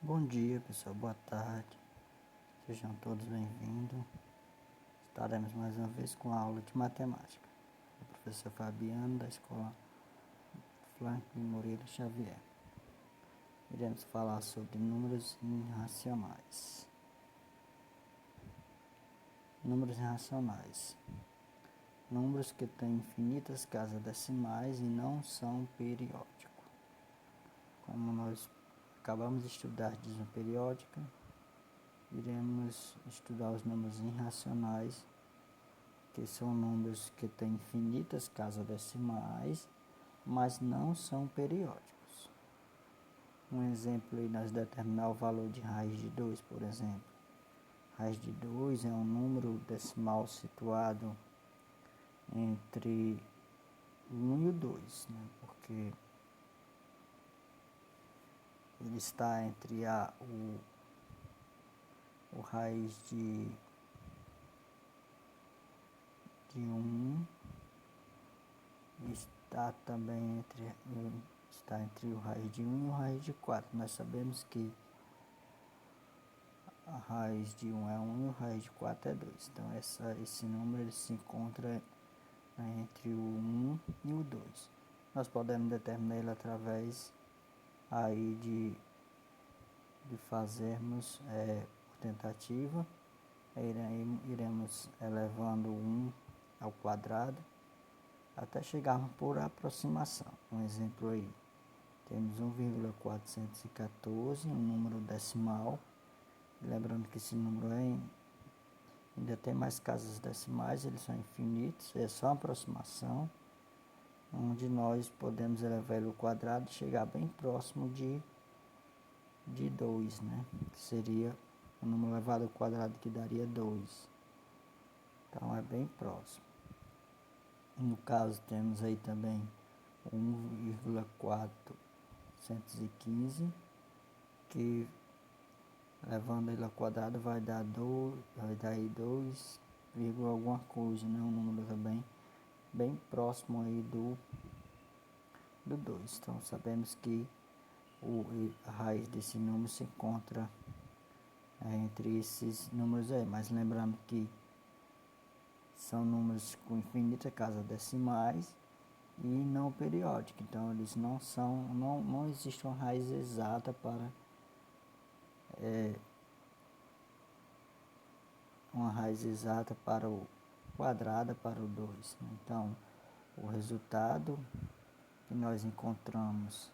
Bom dia, pessoal. Boa tarde. Sejam todos bem-vindos. Estaremos mais uma vez com a aula de matemática. O professor Fabiano, da escola Franklin Moreira Xavier. Iremos falar sobre números irracionais. Números irracionais. Números que têm infinitas casas decimais e não são periódicos. Como nós acabamos de estudar dízima periódica, iremos estudar os números irracionais, que são números que têm infinitas casas decimais, mas não são periódicos. Um exemplo aí, nós determinar o valor de raiz de 2, por exemplo. Raiz de 2 é um número decimal situado entre o 1 e o 2, né? Porque ele está entre o raiz de 1 está também entre o raiz de 1 e o raiz de 4. Nós sabemos que a raiz de 1 é 1 e a raiz de 4 é 2. Então esse número ele se encontra entre o 1 e o 2. Nós podemos determinar ele através aí de fazermos por tentativa. Iremos elevando 1 ao quadrado até chegarmos por aproximação. Um exemplo aí, temos 1,414, um número decimal. Lembrando que esse número ainda tem mais casas decimais, eles são infinitos, é só uma aproximação, onde nós podemos elevar ele ao quadrado e chegar bem próximo de 2, né? Que seria o número elevado ao quadrado que daria 2. Então é bem próximo. No caso temos aí também 1,415, que levando ele ao quadrado vai dar aí 2, alguma coisa, né? Um número também bem próximo aí do 2. Então sabemos que a raiz desse número se encontra entre esses números aí, mas lembrando que são números com infinitas casas decimais e não periódicos, então eles não existe uma raiz exata para o quadrado para o 2. Então, o resultado que nós encontramos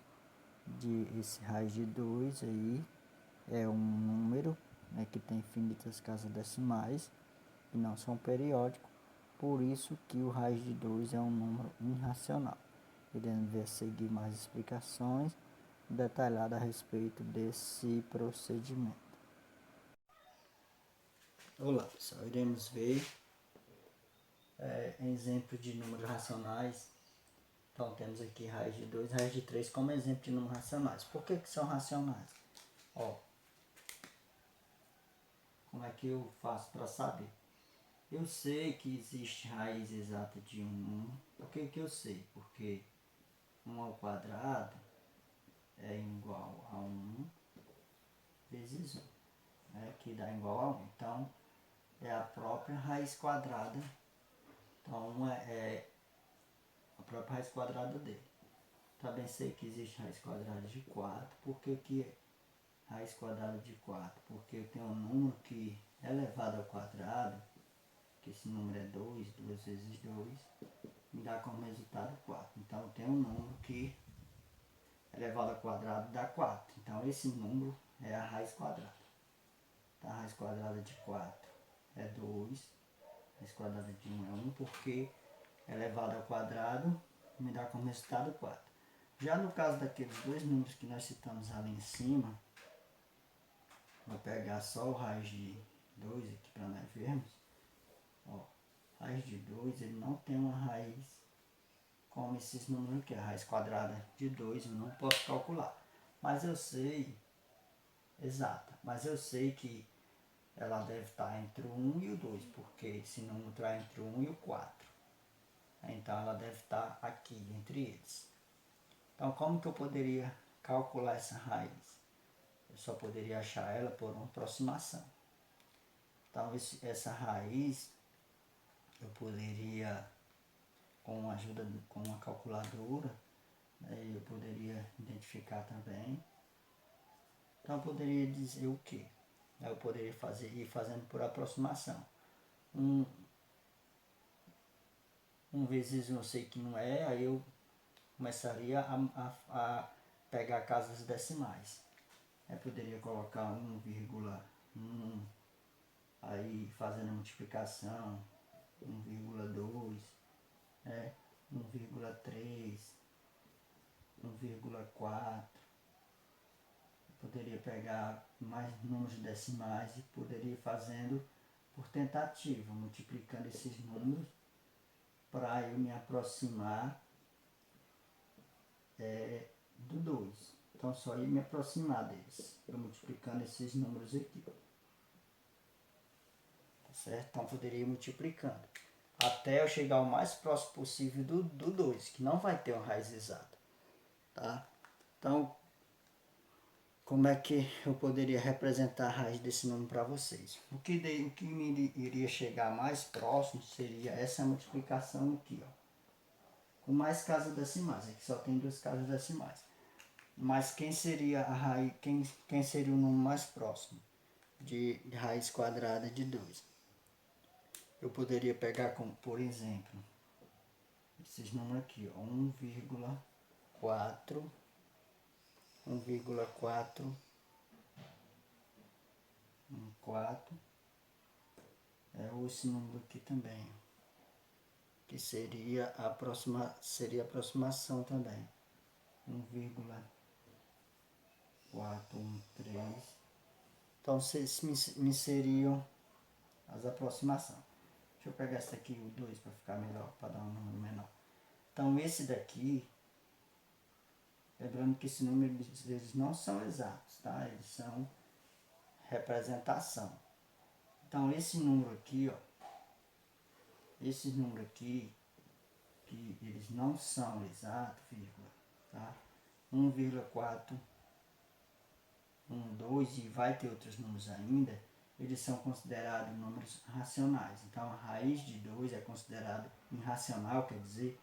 de esse raiz de 2 aí é um número, né, que tem infinitas casas decimais e não são periódicos, por isso que o raiz de 2 é um número irracional. Iremos ver a seguir mais explicações detalhadas a respeito desse procedimento. Olá, pessoal, iremos ver exemplo de números racionais. Então temos aqui raiz de 2, raiz de 3 como exemplo de números racionais. Por que são racionais? Como é que eu faço para saber? Eu sei que existe raiz exata de 1. Por que eu sei? Porque 1 ao quadrado é igual a 1 vezes 1, né, que dá igual a 1. Então, é a própria raiz quadrada. Então, 1 é a própria raiz quadrada dele. Também sei que existe raiz quadrada de 4. Por que é raiz quadrada de 4? Porque eu tenho um número que é elevado ao quadrado, que esse número é 2, 2 vezes 2, me dá como resultado 4. Então, eu tenho um número que elevado ao quadrado dá 4. Então, esse número é a raiz quadrada. Então, a raiz quadrada de 4 é 2, a raiz quadrada de 1 é 1, porque elevado ao quadrado me dá como resultado 4. Já no caso daqueles dois números que nós citamos ali em cima, vou pegar só o raiz de 2 aqui para nós vermos. Raiz de 2, ele não tem uma raiz como esses números aqui. A raiz quadrada de 2 eu não posso calcular. Mas eu sei, exata, mas eu sei que ela deve estar entre o 1 e o 2, porque esse número está entre o 1 e o 4. Então ela deve estar aqui, entre eles. Então como que eu poderia calcular essa raiz? Eu só poderia achar ela por uma aproximação. Então essa raiz eu poderia, com a ajuda com uma calculadora, né, eu poderia identificar também. Então eu poderia dizer o quê? Eu poderia ir fazendo por aproximação. Um vezes eu sei que não é, aí eu começaria a pegar casas decimais. Aí poderia colocar 1,1, aí fazendo a multiplicação, 1,2, 1,3, 1,4. Poderia pegar mais números decimais e poderia ir fazendo por tentativa, multiplicando esses números para eu me aproximar do 2. Então só ia me aproximar deles, eu multiplicando esses números aqui. Tá certo? Então poderia ir multiplicando até eu chegar o mais próximo possível do 2, que não vai ter uma raiz exata. Tá? Então, como é que eu poderia representar a raiz desse número para vocês? O que me iria chegar mais próximo seria essa multiplicação aqui, ó, com mais casas decimais. Aqui só tem 2 casas decimais. Mas quem seria a raiz, quem seria o número mais próximo de raiz quadrada de 2? Eu poderia pegar como, por exemplo, esses números aqui, ó, 1,4, 1,4, 4, esse número aqui também, que seria a aproximação também, 1,413. Então vocês me seriam as aproximações. Deixa eu pegar essa aqui, o 2, para ficar melhor, para dar um número menor. Então esse daqui, lembrando que esses números eles não são exatos, tá? Eles são representação. Então esse número aqui, ó, esses números aqui, que eles não são exatos, vírgula, tá? 1,412 e vai ter outros números ainda, eles são considerados números racionais. Então a raiz de 2 é considerado irracional, quer dizer,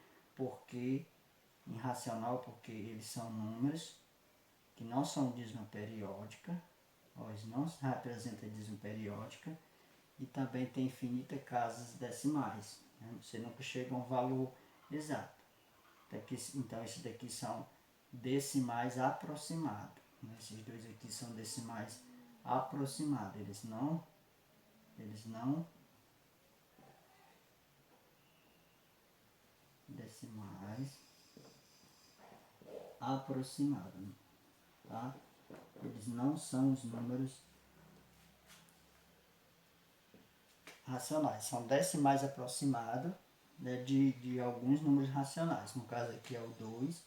irracional porque eles são números que não são dízima periódica, eles não representam dízima periódica e também tem infinitas casas decimais, né? Você nunca chega a um valor exato. Então esses daqui são decimais aproximados, né? Esses dois aqui são decimais aproximados, eles não decimais aproximados, tá? Eles não são os números racionais, são decimais aproximados, né, de alguns números racionais. No caso aqui é o 2,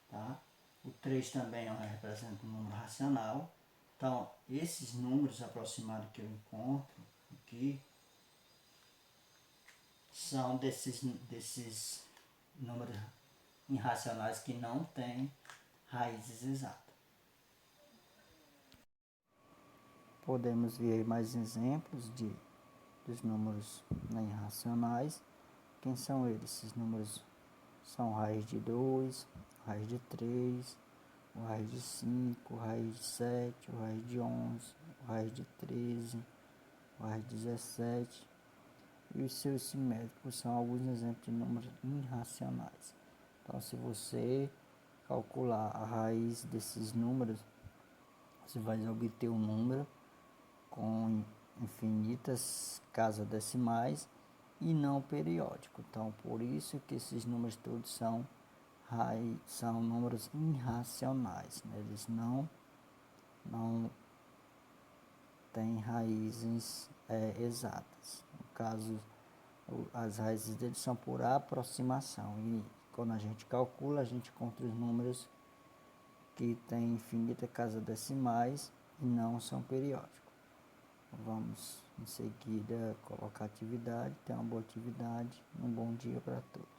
tá? O 3 também representa um número racional. Então, esses números aproximados que eu encontro aqui são desses números irracionais que não têm raízes exatas. Podemos ver aí mais exemplos dos números irracionais. Quem são eles? Esses números são raiz de 2, raiz de 3, raiz de 5, raiz de 7, raiz de 11, raiz de 13, raiz de 17. E os seus simétricos são alguns exemplos de números irracionais. Então, se você calcular a raiz desses números, você vai obter um número com infinitas casas decimais e não periódico. Então, por isso que esses números todos são números irracionais, né? Eles não têm raízes exatas. No caso, as raízes deles são por aproximação. E quando a gente calcula, a gente encontra os números que têm infinitas casas decimais e não são periódicos. Vamos em seguida colocar atividade. Tenha uma boa atividade. Um bom dia para todos.